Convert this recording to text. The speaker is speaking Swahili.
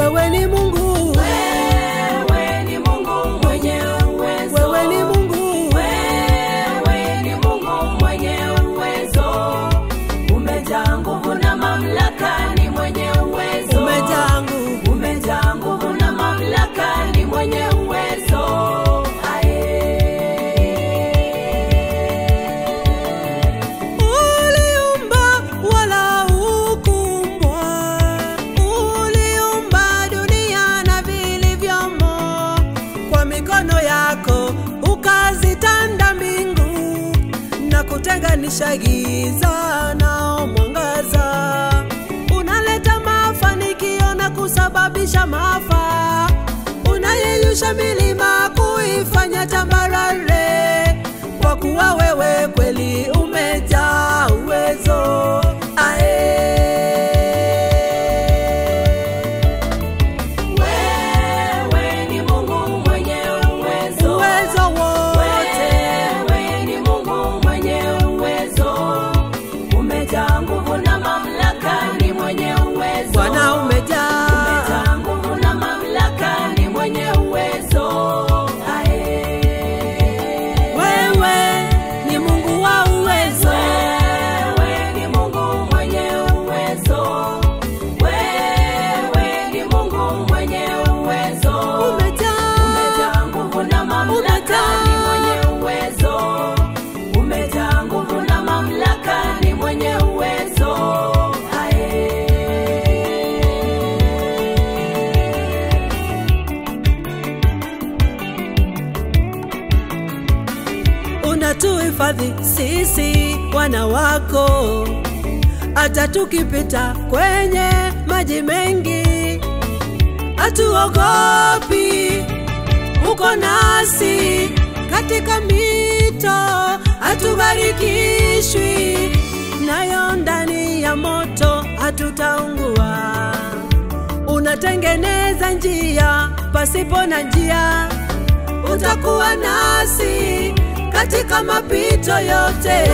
wewe ni Mungu, wewe ni Mungu mwenye uwezo, wewe ni Mungu, wewe ni Mungu mwenye uwezo, umejaa nguvu na mamlaka, ni mwenye uwezo, umejaa nguvu, umejaa nguvu na mamlaka, ni mwenye uwezo. Uliumba wala hukumbwa, uliumba dunia na vilivyomo, kwa mikono yako ukazitanda mbingu na kutenganisha giza na mwangaza. Unaleta mafanikio na kusababisha maafa, unayeyusha milima kuifanya tambarare, kwa kuwa wewe kweli umejaa uwezo. Wewe ni Mungu mwenye uwezo, Uwezo wote, wewe ni Mungu mwenye uwezo, umejaa nguvu na mamlaka, ni mwenye uwezo, Bwana umejaa, umejaa nguvu na mamlaka, ni mwenye uwezo. wewe ni Mungu wa uwezo, Wewe ni Mungu mwenye uwezo, wewe ni Mungu mwenye uwezo, umejaa nguvu na mamlaka, ni mwenye uwezo, umejaa nguvu na mamlaka, ni mwenye uwezo. unatuhifadhi sisi wana wako, hata tukipita kwenye maji mengi hatuogopi, uko nasi katika mito, hatubarikishwi nayo, ndani ya moto hatutaungua. Unatengeneza njia pasipo na njia, utakuwa nasi katika mapito yote.